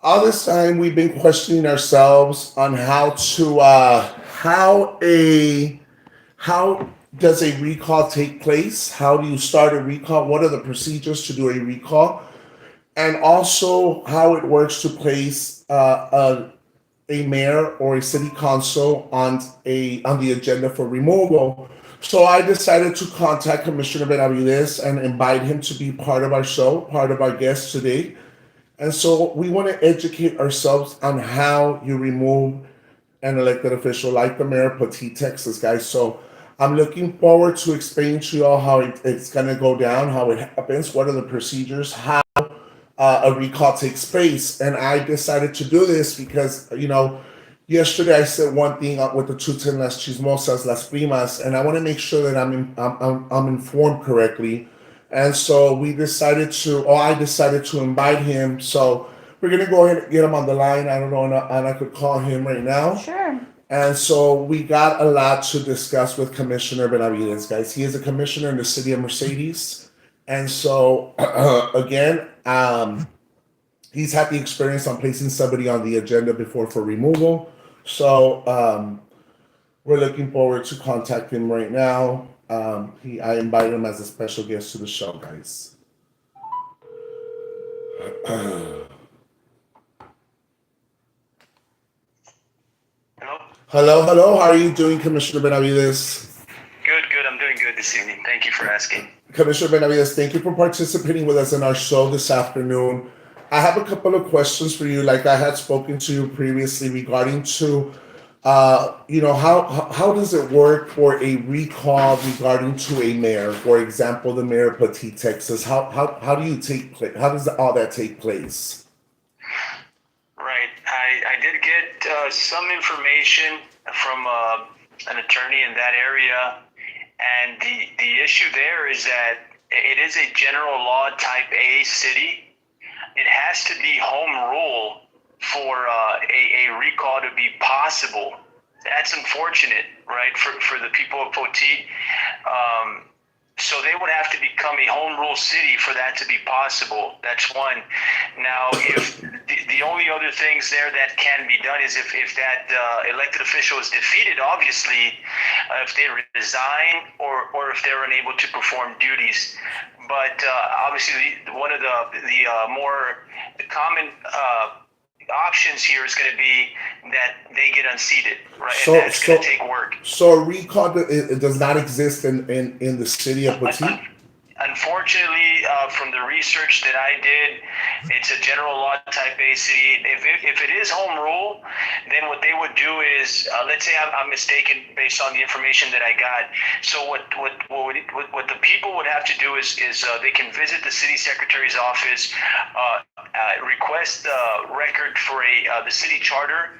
All this time, we've been questioning ourselves on how does a recall take place? How do you start a recall? What are the procedures to do a recall? And also how it works to place a mayor or a city council on the agenda for removal. So I decided to contact Commissioner Benavidez and invite him to be part of our show, part of our guest today. And so we want to educate ourselves on how you remove an elected official like the mayor of Petit, Texas, guys. So I'm looking forward to explaining to you all how it's going to go down, how it happens, what are the procedures, how a recall takes place. And I decided to do this because, yesterday I said one thing with the 210 Las Chismosas, Las Primas, and I want to make sure that I'm informed correctly. And so I decided to invite him. So we're going to go ahead and get him on the line. I don't know, and I could call him right now. Sure. And so we got a lot to discuss with Commissioner Benavidez, guys. He is a commissioner in the city of Mercedes. And so, again, he's had the experience on placing somebody on the agenda before for removal. So we're looking forward to contact him right now. I invited him as a special guest to the show, guys. Hello? Hello, hello. How are you doing, Commissioner Benavidez? Good, good. I'm doing good this evening. Thank you for asking. Commissioner Benavidez, thank you for participating with us in our show this afternoon. I have a couple of questions for you, like I had spoken to you previously regarding to, how does it work for a recall regarding to a mayor? For example, the mayor of Petit, Texas. How do you take place? How does all that take place? Right. I did get some information from an attorney in that area, and the issue there is that it is a general law type A city. It has to be home rule for a recall to be possible. That's unfortunate, right, for the people of Poteet. So they would have to become a home rule city for that to be possible. That's one. Now, if the only other things there that can be done is if that elected official is defeated, obviously, if they resign or if they're unable to perform duties. But obviously, one of the more common options here is going to be that they get unseated, right? So, And that's going so, to take work. so a recall it does not exist in the city of Petit. Unfortunately, from the research that I did, it's a general law type A city. If it is home rule, then what they would do is, let's say I'm mistaken based on the information that I got. So what the people would have to do is they can visit the city secretary's office, request the record for the city charter,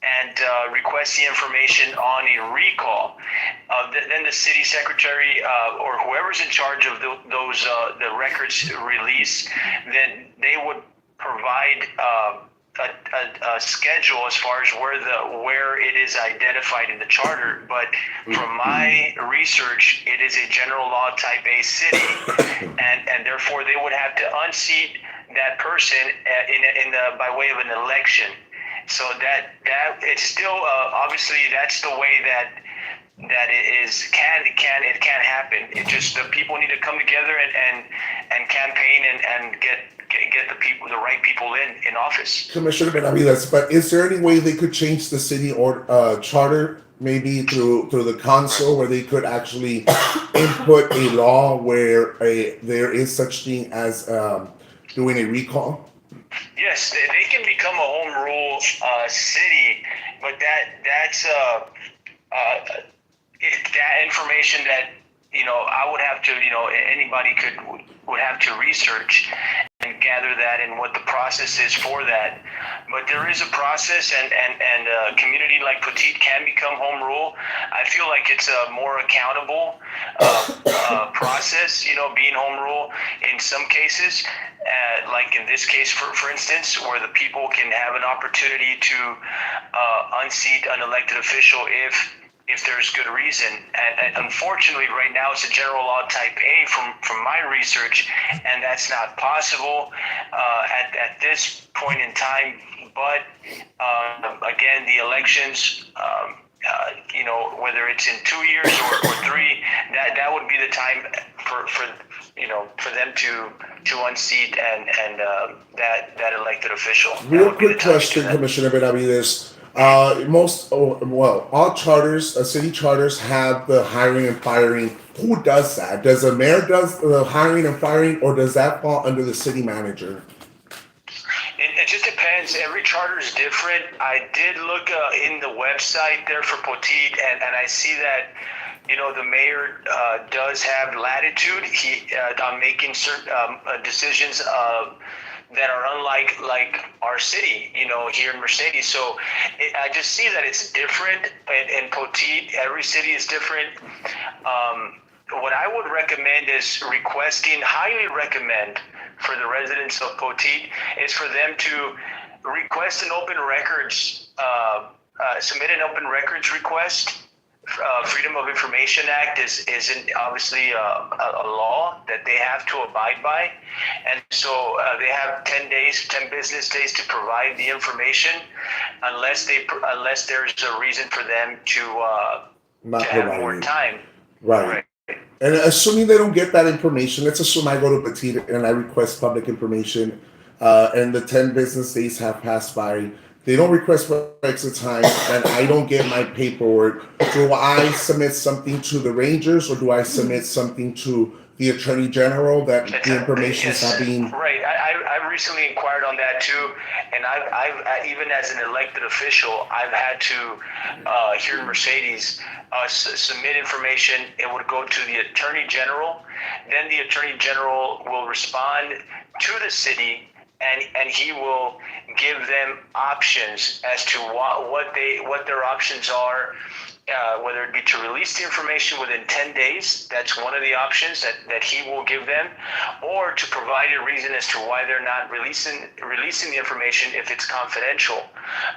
and request the information on a recall. Then the city secretary or whoever's in charge of those the records release, then they would provide a schedule as far as where it is identified in the charter. But from my research, it is a general law type A city, and therefore they would have to unseat that person by way of an election. So that it's still obviously that's the way that it can happen. It just the people need to come together and campaign and get the right people in office. Commissioner Benavides, but is there any way they could change the city or charter, maybe through the council, where they could actually input a law where there is such thing as doing a recall? Yes, they can become a home rule city, but that's that information that I would have to anybody would have to research and gather that and what the process is for that. But there is a process, and a community like Petite can become home rule. I feel like it's a more accountable process, being home rule in some cases, like in this case, for instance, where the people can have an opportunity to unseat an elected official if if there's good reason. And unfortunately, right now it's a general law type A from my research, and that's not possible at this point in time. But again, the elections, whether it's in 2 years or 3, that would be the time for them to unseat and that elected official. Real quick question, Commissioner Benavidez. All charters, city charters have the hiring and firing. Who does that? Does the mayor does the hiring and firing, or does that fall under the city manager? It just depends. Every charter is different. I did look in the website there for Poteet, and I see that the mayor does have latitude on making certain decisions that are unlike our city, here in Mercedes. So I just see that it's different in Poteet. Every city is different. What I would recommend is highly recommend for the residents of Poteet is for them to request an open records, submit an open records request. Freedom of Information Act is obviously a law that they have to abide by, and so they have 10 business days to provide the information, unless there's a reason for them to have more time. Right. And assuming they don't get that information, let's assume I go to Petite and I request public information, and the 10 business days have passed by. They don't request for extra time, and I don't get my paperwork. Do I submit something to the Rangers, or do I submit something to the Attorney General that the information is not being? Right. I recently inquired on that too, and I've even as an elected official, I've had to here in Mercedes submit information. It would go to the Attorney General. Then the Attorney General will respond to the city. And he will give them options as to what their options are, whether it be to release the information within 10 days. That's one of the options that he will give them, or to provide a reason as to why they're not releasing the information if it's confidential.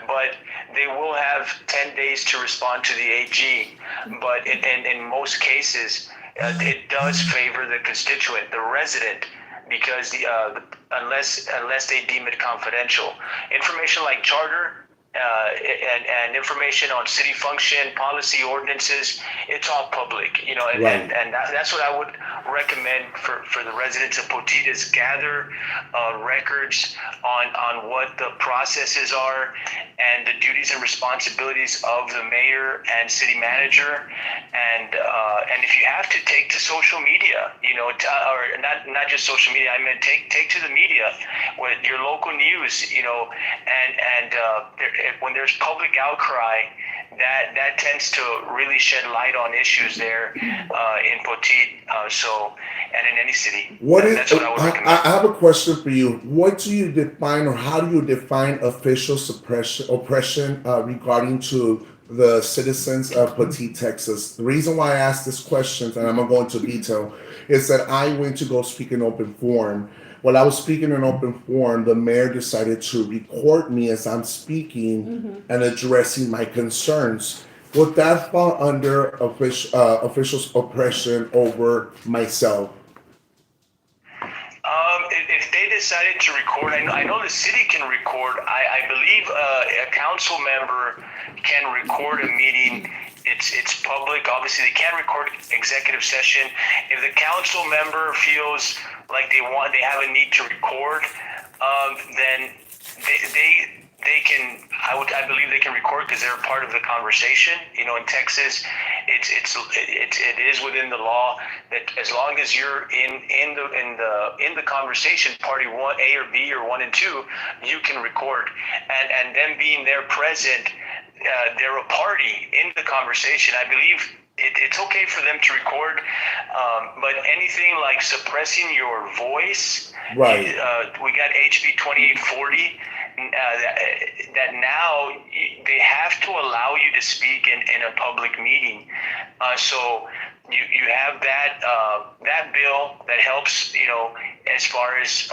But they will have 10 days to respond to the AG. But in most cases, it does favor the constituent, the resident, because unless they deem it confidential. Information like charter and information on city function, policy, ordinances, it's all public, Right. and that's what I would recommend for the residents of Poteet is gather records on what the processes are and the duties and responsibilities of the mayor and city manager, and if you have to take to social media, or not just social media, I mean take to the media with your local news, and when there's public outcry, that tends to really shed light on issues there in Poteet, and in any city. That's what I would recommend. I have a question for you. What do you define, or how do you define official oppression regarding to the citizens of Poteet, Texas? The reason why I asked this question, and I'm going to go into detail, is that I went to go speak in open forum. While I was speaking in open forum, the mayor decided to record me as I'm speaking and addressing my concerns. Would that fall under officials' oppression over myself? If they decided to record, I know the city can record. I believe a council member can record a meeting. It's public. Obviously, they can't record executive session. If the council member feels like they have a need to record, then they can. I believe they can record because they're part of the conversation. In Texas, it is within the law that as long as you're in the conversation, party 1 A or B or 1 and 2, you can record, and them being there present. They're a party in the conversation. I believe it's okay for them to record, but anything like suppressing your voice, right? We got HB 2840 that now they have to allow you to speak in a public meeting. So you have that bill that helps, as far as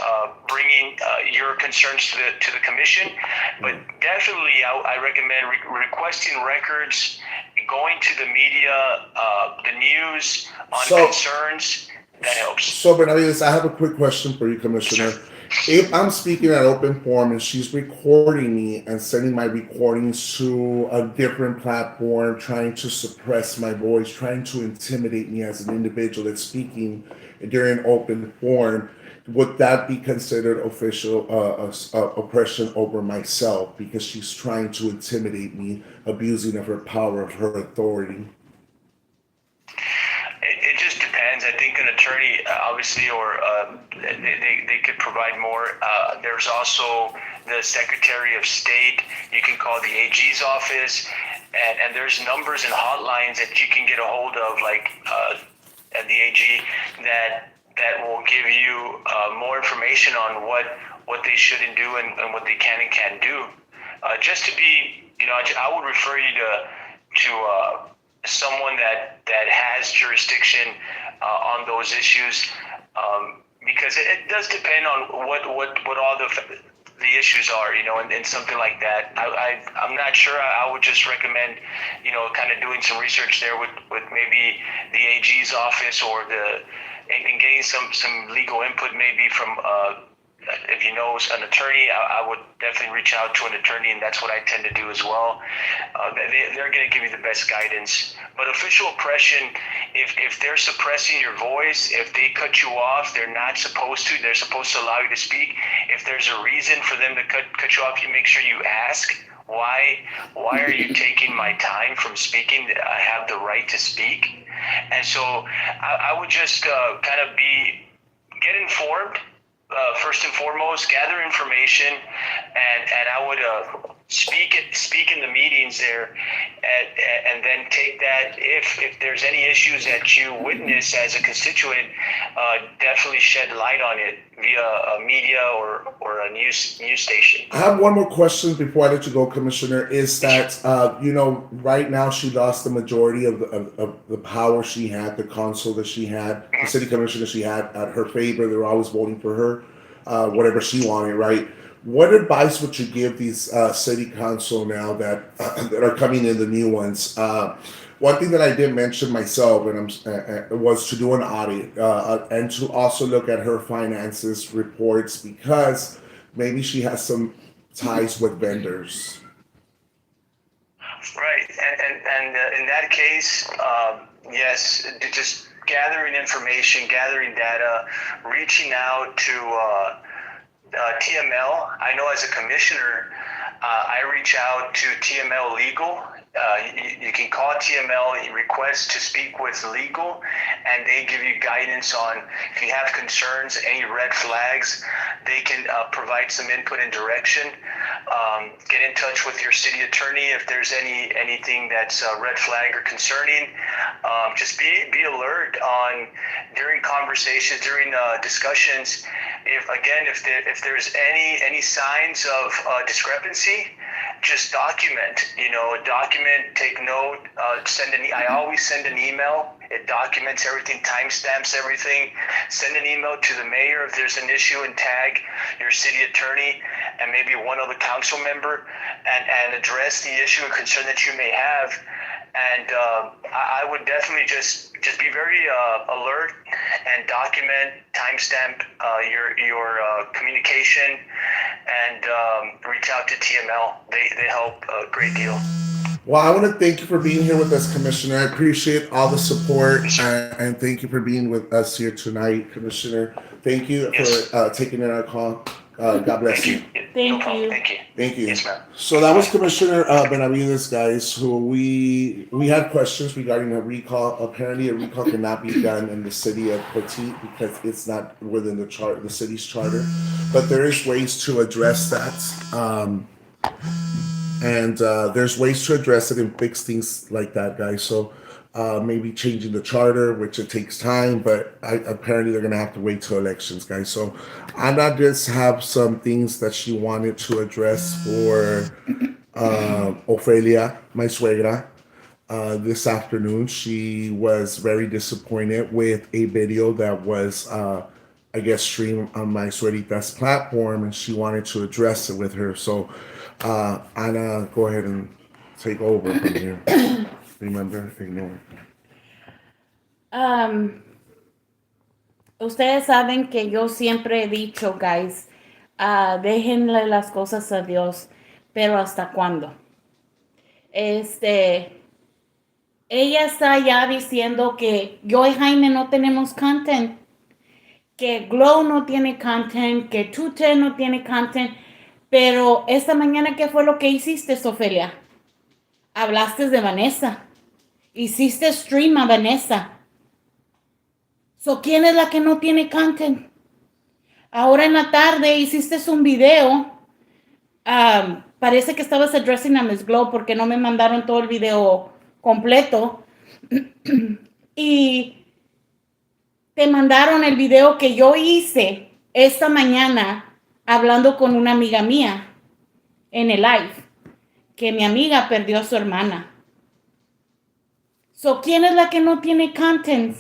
bringing your concerns to the commission. But definitely, I recommend requesting records, going to the media, the news on So, concerns, that helps. so Benavidez, I have a quick question for you, Commissioner. If I'm speaking at open forum and she's recording me and sending my recordings to a different platform, trying to suppress my voice, trying to intimidate me as an individual that's speaking during open forum, would that be considered official oppression over myself because she's trying to intimidate me, abusing of her power, of her authority? It just depends. I think an attorney, obviously, or they could provide more. There's also the Secretary of State. You can call the AG's office, and there's numbers and hotlines that you can get a hold of, like at the AG, that will give you more information on what they shouldn't do and what they can and can't do. Just to be, I would refer you to someone that has jurisdiction on those issues, because it does depend on what all the issues are, and something like that. I'm not sure. I would just recommend, kind of doing some research there with maybe the AG's office and getting some legal input maybe from if you know an attorney. I would definitely reach out to an attorney, and that's what I tend to do as well. They're going to give you the best guidance. But official oppression, if they're suppressing your voice, if they cut you off, they're not supposed to. They're supposed to allow you to speak. If there's a reason for them to cut you off, you make sure you ask. Why are you taking my time from speaking? I have the right to speak. And so I would just kind of get informed. First and foremost, gather information, and I would speak in the meetings there, and then take that. If there's any issues that you witness as a constituent, definitely shed light on it via a media or a news station. I have one more question before I let you go, Commissioner. Is that right now she lost the majority of the power she had, the council that she had, the city commissioner she had at her favor. They were always voting for her, whatever she wanted, right? What advice would you give these city council now that are coming in, the new ones? One thing that I did mention myself, and was to do an audit and to also look at her finances reports, because maybe she has some ties with vendors. Right, and in that case, yes, just gathering information, gathering data, reaching out to TML. I know as a commissioner, I reach out to TML Legal. You can call TML, request to speak with legal, and they give you guidance on if you have concerns, any red flags. They can provide some input and direction. Get in touch with your city attorney if there's anything that's a red flag or concerning. Just be alert on during conversations, during discussions. If there's any signs of discrepancy, just document. Take note. I always send an email. It documents everything, timestamps everything. Send an email to the mayor if there's an issue, and tag your city attorney and maybe one other council member, and address the issue or concern that you may have. And I would definitely just be very alert and document, timestamp your communication, and reach out to TML. They help a great deal. Well, I want to thank you for being here with us, Commissioner. I appreciate all the support, and thank you for being with us here tonight, Commissioner. Thank you for taking in our call. God bless you. Thank you. Thank you. Yes, ma'am. So that was Commissioner Benavidez, guys, who we had questions regarding a recall. Apparently, a recall cannot be done in the city of Petite because it's not within the city's charter. But there is ways to address that. And there's ways to address it and fix things like that, guys. So maybe changing the charter, which it takes time, but apparently they're going to have to wait till elections, guys. So Ana just have some things that she wanted to address for Ofelia, my suegra. This afternoon, she was very disappointed with a video that was, I guess, streamed on my suegrita's platform, and she wanted to address it with her. So Ana, go ahead and take over from here. Remember, ignore. Ustedes saben que yo siempre he dicho, guys, déjenle las cosas a Dios, pero ¿hasta cuándo? Ella está ya diciendo que yo y Jaime no tenemos content, que Glow no tiene content, que Tute no tiene content, pero esta mañana, ¿qué fue lo que hiciste, Ofelia? Hablaste de Vanessa, hiciste stream a Vanessa. So, ¿quién es la que no tiene content? Ahora en la tarde hiciste un video. Parece que estabas addressing a Miss Glow porque no me mandaron todo el video completo. Y te mandaron el video que yo hice esta mañana hablando con una amiga mía en el live, que mi amiga perdió a su hermana. So, ¿quién es la que no tiene content?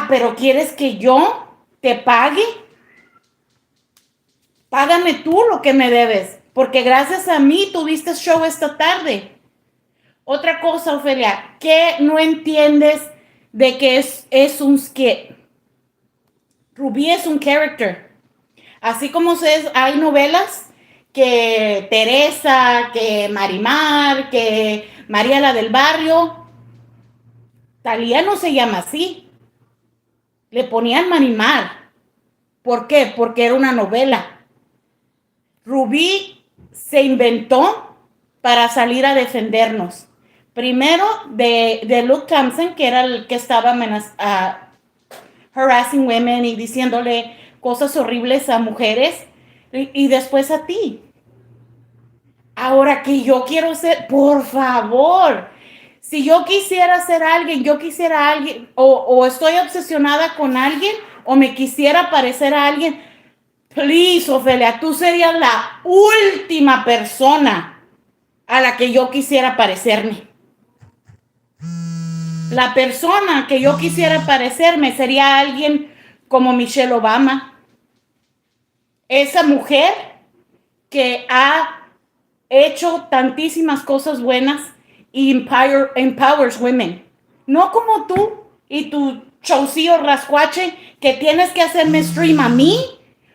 Pero ¿quieres que yo te pague? Págame tú lo que me debes, porque gracias a mí tuviste show esta tarde. Otra cosa, Ofelia, ¿qué no entiendes de que es un skit? Rubí es un character. Así como hay novelas que Teresa, que Marimar, que María la del Barrio. Talía no se llama así. Le ponían Marimar. ¿Por qué? Porque era una novela. Rubí se inventó para salir a defendernos. Primero de Luke Thompson, que era el que estaba harassing women y diciéndole cosas horribles a mujeres, y después a ti. Ahora que yo quiero ser, por favor, si yo quisiera ser alguien, o estoy obsesionada con alguien, o me quisiera parecer a alguien, please, Ofelia, tú serías la última persona a la que yo quisiera parecerme. La persona que yo quisiera parecerme sería alguien como Michelle Obama. Esa mujer que ha hecho tantísimas cosas buenas y empowers women. No como tú y tu chaucillo rascuache que tienes que hacerme stream a mí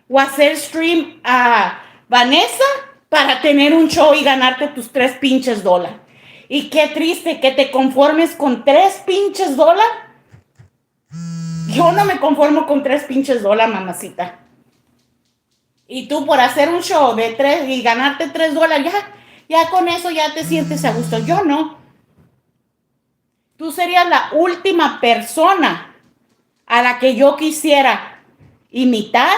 o hacer stream a Vanessa para tener un show y ganarte tus $3 pinches. Y qué triste que te conformes con $3 pinches. Yo no me conformo con $3 pinches, mamacita. Y tú por hacer un show de 3 y ganarte $3, ya con eso ya te sientes a gusto. Yo no. Tú serías la última persona a la que yo quisiera imitar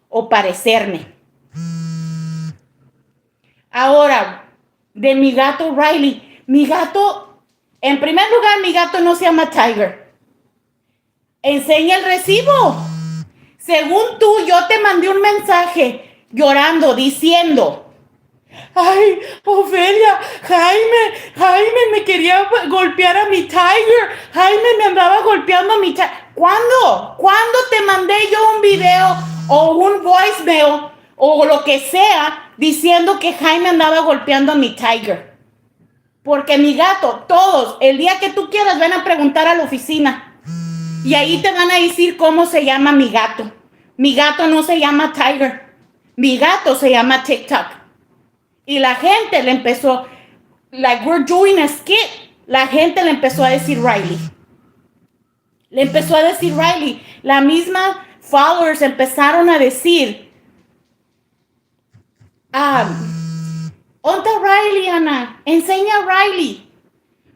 o parecerme. Ahora, de mi gato Riley. Mi gato, en primer lugar, mi gato no se llama Tiger. Enseña el recibo. Según tú, yo te mandé un mensaje llorando, diciendo: ay, Ofelia, Jaime me quería golpear a mi Tiger. Jaime me andaba golpeando a mi Tiger. ¿Cuándo? ¿Cuándo te mandé yo un video o un voicemail o lo que sea diciendo que Jaime andaba golpeando a mi Tiger? Porque mi gato, todos, el día que tú quieras, ven a preguntar a la oficina. Y ahí te van a decir cómo se llama mi gato. Mi gato no se llama Tiger. Mi gato se llama TikTok. Y la gente le empezó, like we're doing a skit, la gente le empezó a decir Riley. Le empezó a decir Riley. La misma followers empezaron a decir, ¿dónde Riley, Ana? Enseña a Riley.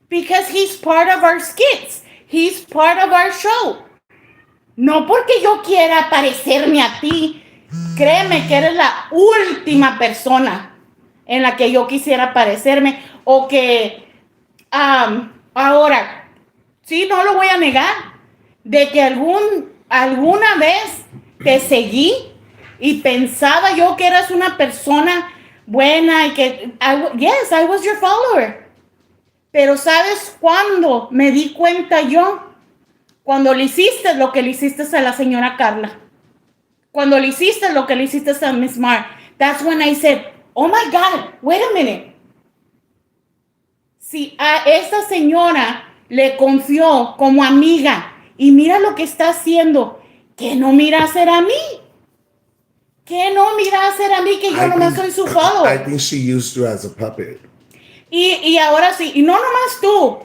Because he's part of our skits. He's part of our show. No porque yo quiera parecerme a ti. Créeme que eres la última persona en la que yo quisiera parecerme. O que ahora, sí, no lo voy a negar, de que alguna vez te seguí y pensaba yo que eras una persona buena y que, yes, I was your follower. Pero ¿sabes cuándo me di cuenta yo? Cuando le hiciste lo que le hiciste a la señora Carla. Cuando le hiciste lo que le hiciste a Miss Mar. That's when I said, oh my God, wait a minute. si a esta señora le confió como amiga y mira lo que está haciendo, ¿qué no mira a hacer a mí? ¿Qué no mira a hacer a mí que yo nomás soy su follower? I think she used you as a puppet. Y ahora sí, y no nomás tú,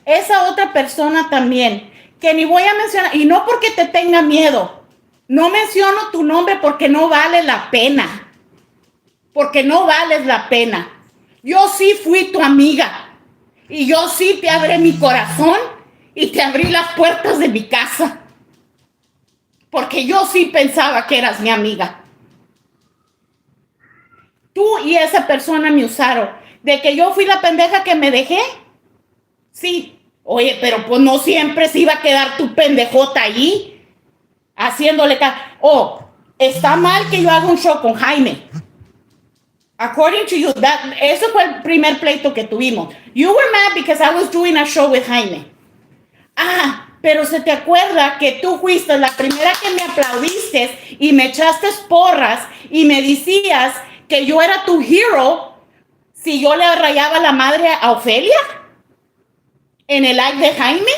esa otra persona también, que ni voy a mencionar, y no porque te tenga miedo, no menciono tu nombre porque no vale la pena, porque no vales la pena. Yo sí fui tu amiga, y yo sí te abrí mi corazón, y te abrí las puertas de mi casa, porque yo sí pensaba que eras mi amiga. Tú y esa persona me usaron. De que yo fui la pendeja que me dejé. Sí. Oye, pero pues no siempre se iba a quedar tu pendejota ahí. Haciéndole oh, está mal que yo haga un show con Jaime. According to you, eso fue el primer pleito que tuvimos. You were mad because I was doing a show with Jaime. Ah, pero se te acuerda que tú fuiste la primera que me aplaudiste y me echaste porras y me decías que yo era tu hero si yo le rayaba la madre a Ofelia en el live de Jaime.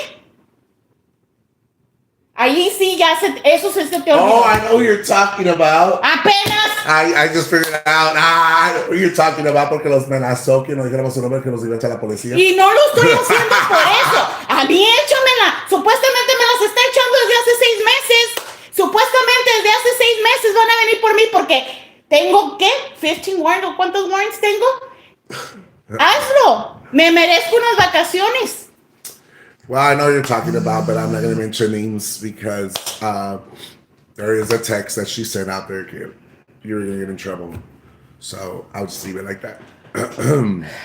Ahí sí ya eso se te olvidó. Oh, I know who you're talking about. Apenas. I just figured it out. I know who you're talking about porque los amenazó que no dijéramos su nombre que nos iba a echar la policía. Y no lo estoy haciendo por eso. A mí échamela. Supuestamente me las está echando desde hace 6 meses. Supuestamente desde hace 6 meses van a venir por mí porque tengo, ¿qué? 15 warrants. ¿Cuántos warrants tengo? Hazlo. Me merezco unas vacaciones. Well, I know you're talking about, but I'm not going to mention names because there is a text that she sent out there, kid. You're going to get in trouble. So I'll just leave it like that.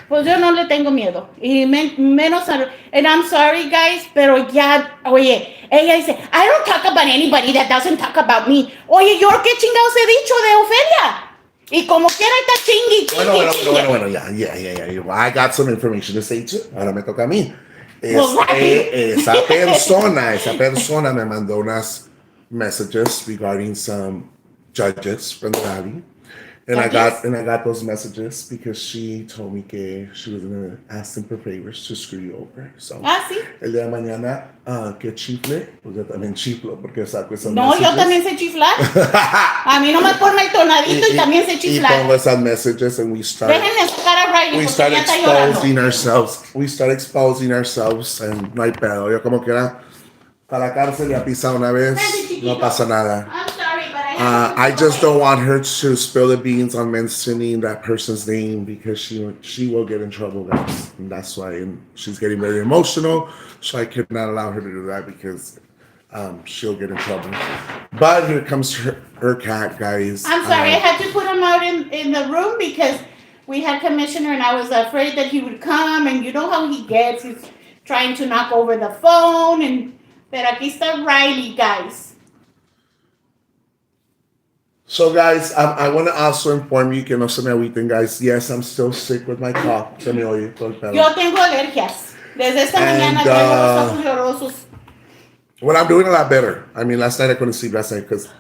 Pues yo no le tengo miedo. Y menos and I'm sorry, guys, pero ya, oye, ella dice, I don't talk about anybody that doesn't talk about me. Oye, ¿yo qué chingados he dicho de Ofelia? Y como quiera está chingui. Bueno, yeah. Well, I got some information to say too. Ahora me toca a mí. Esa persona me mandó unas messages regarding some judges from the valley. And I got those messages because she told me que she was going to ask them for favors to screw you over. So, sí. El día de mañana, que chifle, pues yo también chiflo porque saco esas No, messages. yo también sé chiflar. A mí no me ponme el tonadito y también sé chiflar. Y pongo esas messages and we start. Déjenme sacar a Riley We start exposing ourselves. We start exposing ourselves and no hay pedo. Yo como quiera, para la cárcel ya pisa una vez, no pasa nada. I'm sorry, but I just don't want her to spill the beans on mentioning that person's name because she will get in trouble, guys. And that's why she's getting very emotional. So I cannot allow her to do that because she'll get in trouble. But here comes her cat, guys. I'm sorry, I had to put him out in the room because we had commissioner and I was afraid that he would come and you know how he gets. He's trying to knock over the phone pero aquí está Riley, guys. So, guys, I want to also inform you que no se me agüiten, guys. Yes, I'm still sick with my cough. Se me oye todo el pelo. Yo tengo alergias. Desde esta mañana tengo los ojos llorosos. Well, I'm doing a lot better. I mean, last night I couldn't sleep last night because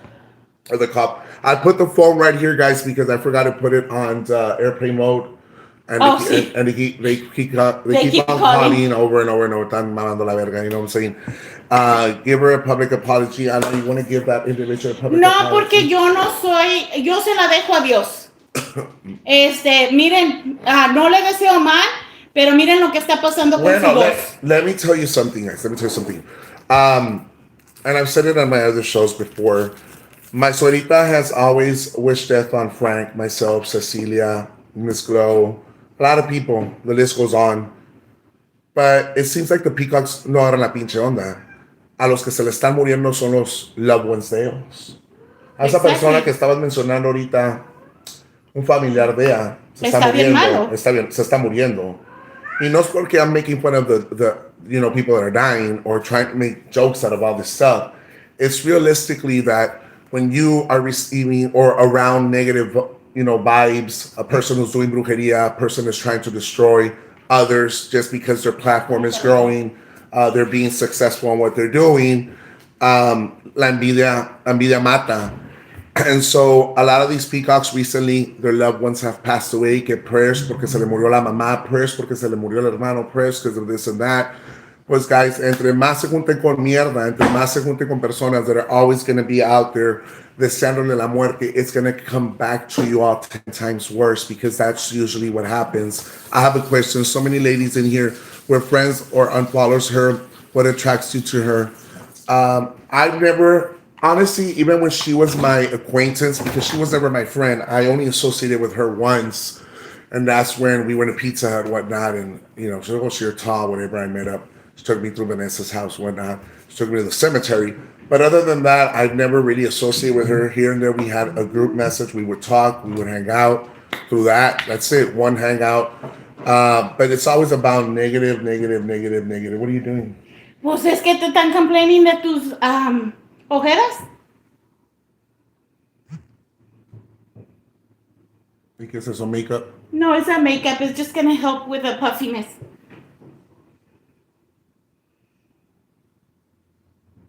of the cough. I put the phone right here, guys, because I forgot to put it on airplane mode. And they keep on calling over and over and over. Están mamando la verga, you know what I'm saying? Give her a public apology. I know you want to give that individual a public apology. No, porque yo se la dejo a Dios. Miren, no le deseo mal, pero miren lo que está pasando con su voz. Let me tell you something, guys. And I've said it on my other shows before. My suegrita has always wished death on Frank, myself, Cecilia, Miss Glow, a lot of people. The list goes on. But it seems like the peacocks no agarran la pinche onda. A los que se le están muriendo son los loved ones de ellos. A esa persona que estabas mencionando ahorita, un familiar de ella, se está muriendo. Bien malo. Se está muriendo. Y no es porque I'm making fun of the people that are dying or trying to make jokes out of all this stuff. It's realistically that when you are receiving or around negative, vibes, a person who's doing brujeria, a person is trying to destroy others just because their platform is growing, they're being successful in what they're doing, la envidia mata. And so a lot of these peacocks recently, their loved ones have passed away. Que prayers porque se le murió la mamá, prayers porque se le murió el hermano, prayers because of this and that. Pues guys, entre más se junten con mierda, entre más se junten con personas that are always going to be out there deseándole la muerte, it's going to come back to you all 10 times worse because that's usually what happens. I have a question. So many ladies in here were friends or unfollows her. What attracts you to her? I've never, honestly, even when she was my acquaintance, because she was never my friend, I only associated with her once. And that's when we went to Pizza Hut and whatnot. And, you know, she was sheer tall whenever I met up. She took me through Vanessa's house and whatnot. She took me to the cemetery. But other than that, I've never really associated with her. Here and there, we had a group message. We would talk. We would hang out through that. That's it. One hangout. But it's always about negative, negative, negative, negative. What are you doing? Pues es que te están complaining de tus ojeras. Because there's some makeup. No, it's not makeup. It's just going to help with the puffiness.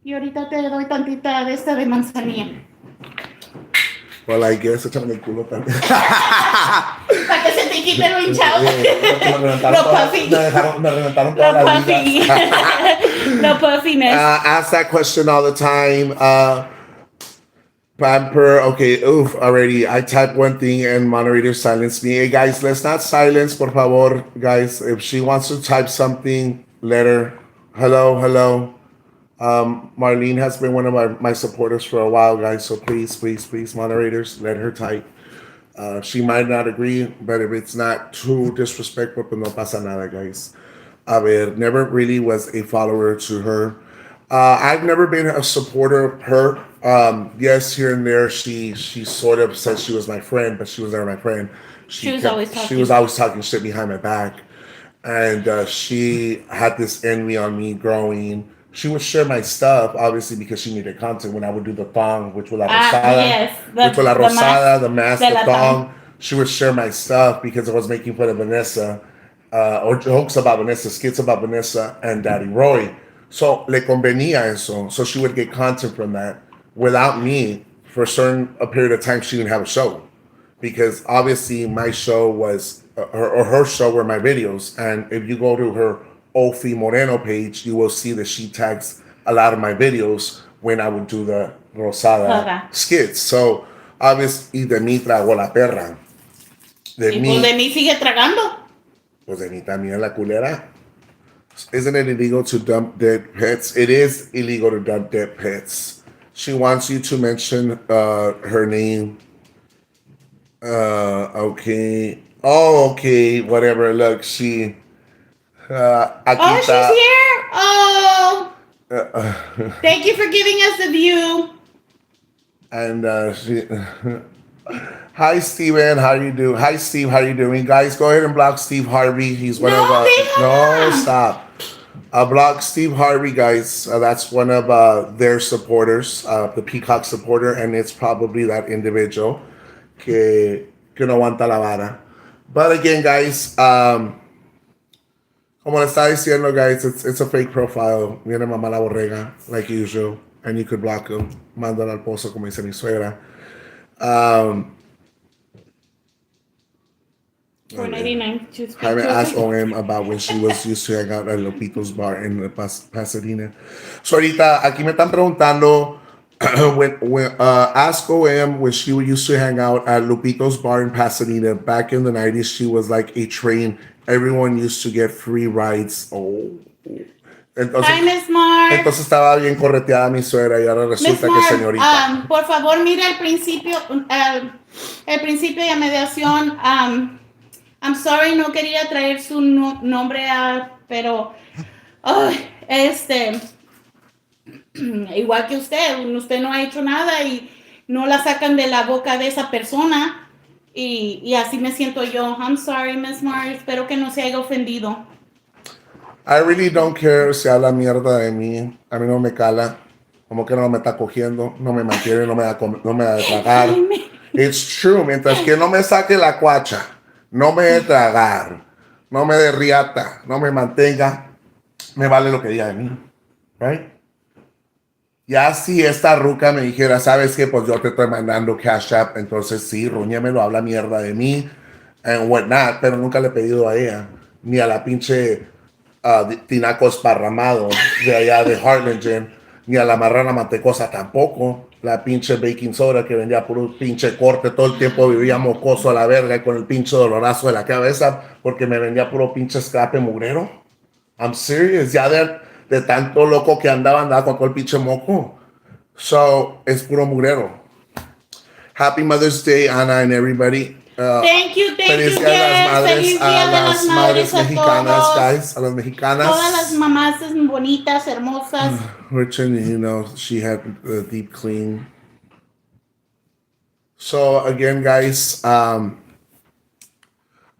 Y ahorita te doy tantita de esta de manzanilla. Well, I guess échame el culo también. Para que se te quite lo hinchado. Lo puffy. Me reventaron toda la vida. Lo puffiness. Ask that question all the time. Pamper, okay, oof, already. I typed one thing and moderator silenced me. Hey, guys, let's not silence, por favor. Guys, if she wants to type something, let her. Hello, hello. Marlene has been one of my supporters for a while, guys. So please, please, please, moderators, let her type. She might not agree, but if it's not too disrespectful, pues no pasa nada, guys. A ver, never really was a follower to her. I've never been a supporter of her. Yes, here and there, she sort of said she was my friend, but she was never my friend. She was always talking. She was always talking shit behind my back, and she had this envy on me growing. She would share my stuff, obviously, because she needed content. When I would do the thong, which was la rosada, yes, which was la rosada, the mask, the thong. thong. She would share my stuff because I was making fun of Vanessa, or jokes about Vanessa, skits about Vanessa and Daddy Roy. So le convenía eso. So she would get content from that. Without me, for a period of time, she didn't have a show. Because obviously my show was, her show were my videos. And if you go to her Ofi Moreno page, you will see that she tags a lot of my videos when I would do the Rosada skits. So obviously de mí tragó la perra. Pues de mí sigue tragando. Pues de mí también la culera. Isn't it illegal to dump dead pets? It is illegal to dump dead pets. She wants you to mention her name. Okay. Oh, okay. Whatever. Look, she. Oh, she's here. Oh. Thank you for giving us the view. And she. Hi, Steven. How you doing? Hi, Steve. How you doing? Guys, go ahead and block Steve Harvey. He's one of our. No, stop. Block Steve Harvey, guys. That's one of their supporters, the Peacock supporter, and it's probably that individual que no aguanta la vara. But again, guys, como le estaba diciendo, guys, it's a fake profile. Viene mamá la borrega, like usual, and you could block him. Mandan al pozo, como dice mi suegra. 499. Jaime asked OM about when she was used to hang out at Lupito's bar in Pasadena. So ahorita aquí me están preguntando when ask OM when she used to hang out at Lupito's bar in Pasadena back in the 90s. She was like a train. Everyone used to get free rides. Oh. Hi, Miss Mark. Entonces estaba bien correteada mi suegra y ahora resulta que señorita. Por favor, mira el principio de mediación. I'm sorry, no quería traer su nombre, pero igual que usted no ha hecho nada y no la sacan de la boca de esa persona y así me siento yo. I'm sorry, Miss Mar, espero que no se haya ofendido. I really don't care si habla mierda de mí. A mí no me cala. Como que no me está cogiendo, no me mantiene, no me da de tragar. It's true, mientras que no me saque la cuacha. No me dé tragar, no me dé riata, no me mantenga, me vale lo que diga de mí, right? Ya si esta ruca me dijera, ¿sabes qué? Pues yo te estoy mandando Cash App, entonces sí, Ruñamelo habla mierda de mí, and whatnot, pero nunca le he pedido a ella, ni a la pinche tinaco esparramado de allá de Harlingen, ni a la marrana mantecosa tampoco, la pinche baking soda que vendía puro pinche corte, todo el tiempo vivía mocoso a la verga y con el pinche dolorazo de la cabeza porque me vendía puro pinche escape mugrero. I'm serious, ya de tanto loco que andaba con todo el pinche moco. So, es puro mugrero. Happy Mother's Day, Ana and everybody. Thank you, Feliz Día de las guys. Madres Feliz a Día de las las madres Madres a mexicanas, todos. guys. A las mexicanas. Todas las mamás bonitas, hermosas. Which, you know, she had a deep clean. So, again, guys,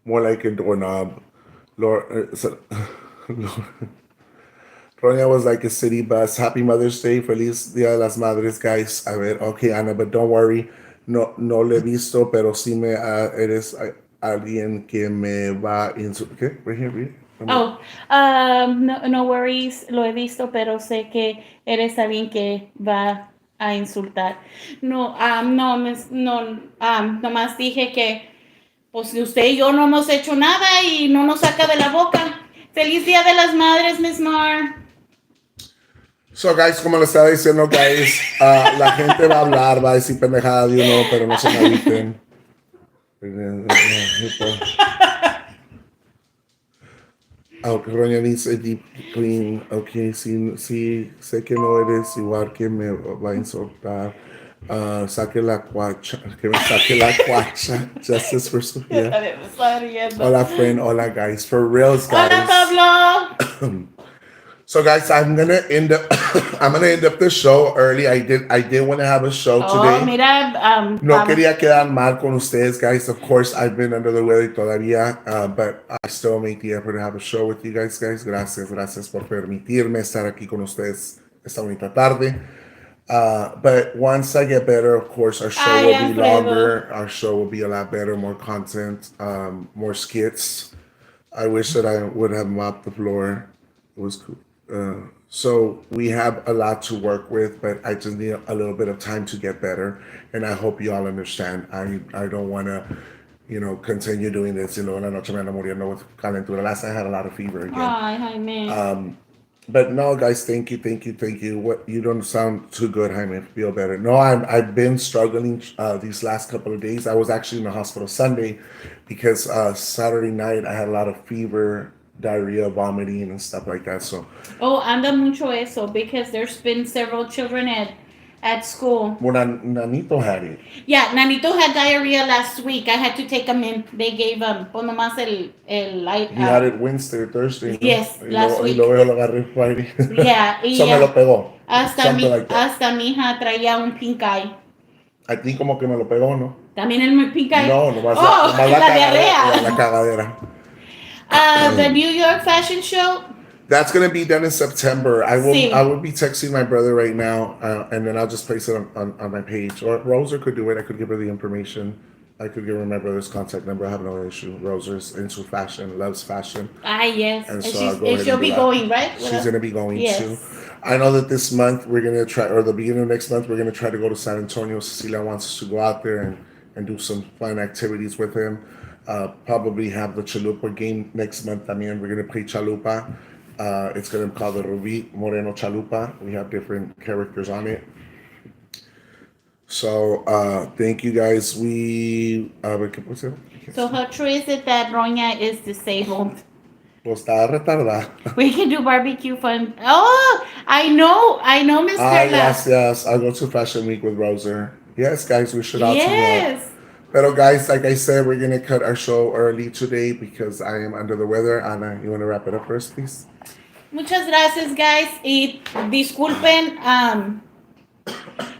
more like a doorknob. Lord, Ronya was like a city bus. Happy Mother's Day. Feliz Día de las Madres, guys. A ver, okay, Ana, but don't worry. No, no le he visto, pero sí me eres alguien que me va a insultar. ¿Qué? Right here, read it. Oh, no worries, lo he visto, pero sé que eres alguien que va a insultar. No, nomás dije que pues usted y yo no hemos hecho nada y no nos saca de la boca. Feliz Día de las Madres, Miss Mar. So, guys, como le estaba diciendo, guys, la gente va a hablar, va a decir pendejada de uno, pero no se me agüiten. Aunque Roña dice deep clean, ok, sí, sé que no eres igual que me va a insultar. Saque la cuacha, que me saque la cuacha. Justice for Sofía. Hola, friend. Hola, guys. For reals, guys. Hola, Pablo. So, guys, I'm gonna end up the show early. I did want to have a show today. Mira, No quería quedar mal con ustedes, guys. Of course, I've been under the weather todavía, but I still make the effort to have a show with you guys. Gracias por permitirme estar aquí con ustedes esta bonita tarde. But once I get better, of course, our show will be longer. Our show will be a lot better, more content, more skits. I wish that I would have mopped the floor. It was cool. So we have a lot to work with, but I just need a little bit of time to get better, and I hope you all understand. I don't want to, continue doing this. Una noche me ando muriendo with calentura. Last night I had a lot of fever again. Hi, man. But no, guys, thank you. What, you don't sound too good, Jaime. Feel better. No, I've been struggling these last couple of days. I was actually in the hospital Sunday because Saturday night I had a lot of fever, diarrhea, vomiting, and stuff like that. So anda mucho eso because there's been several children at school. Well, Nanito had it. Yeah, Nanito had diarrhea last week. I had to take him in. They gave him, pues nomás el light. He had it Wednesday or Thursday. Yes, last week. Y luego lo agarré Friday. Yeah. So me lo pegó. Hasta mi hija traía un pink eye. A ti como que me lo pegó, ¿no? También el pink eye. No, nomás la diarrea. La cagadera. The New York Fashion Show. That's gonna be done in September. I will be texting my brother right now, and then I'll just place it on my page. Or Rosa could do it. I could give her the information. I could give her my brother's contact number. I have no issue. Rosa's into fashion, loves fashion. Yes. And so she'll be going, right? She's gonna be going yes. too. I know that this month we're gonna try, or the beginning of next month, we're gonna try to go to San Antonio. Cecilia wants us to go out there and do some fun activities with him. Probably have the Chalupa game next month. We're gonna play Chalupa. It's going to be called the Rubí Moreno Chalupa. We have different characters on it. So, thank you guys. So, how true is it that Roña is disabled? Pues está retardada. We can do barbecue fun. Oh, I know, Miss Carla. Yes. I'll go to Fashion Week with Rosa. Yes, guys, we should all Yes. Pero guys, like I said, we're going to cut our show early today because I am under the weather. Ana, you want to wrap it up first, please? Muchas gracias, guys. Y disculpen,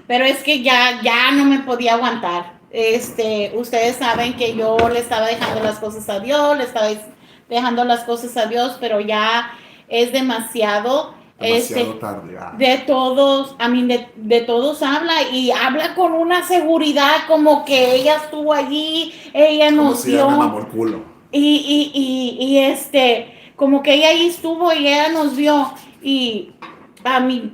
pero es que ya no me podía aguantar. Ustedes saben que yo le estaba dejando las cosas a Dios, pero ya es demasiado. Demasiado tarde. De todos, de todos habla y habla con una seguridad como que ella estuvo allí, ella nos vio. Me mamó el culo. Y como que ella ahí estuvo y ella nos vio y a mí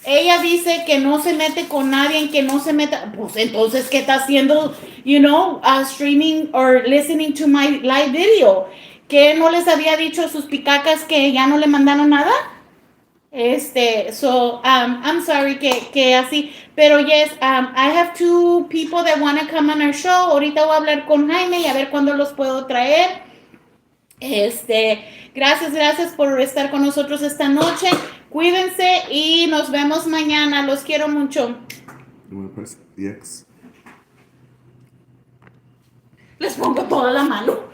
Ella dice que no se mete con nadie, que no se meta. Pues entonces, ¿qué está haciendo? You know, streaming or listening to my live video. ¿Que no les había dicho a sus picacas que ya no le mandaron nada? I'm sorry que así, pero yes, I have two people that want to come on our show. Ahorita voy a hablar con Jaime y a ver cuándo los puedo traer. Gracias por estar con nosotros esta noche. Cuídense y nos vemos mañana. Los quiero mucho. Les pongo toda la mano.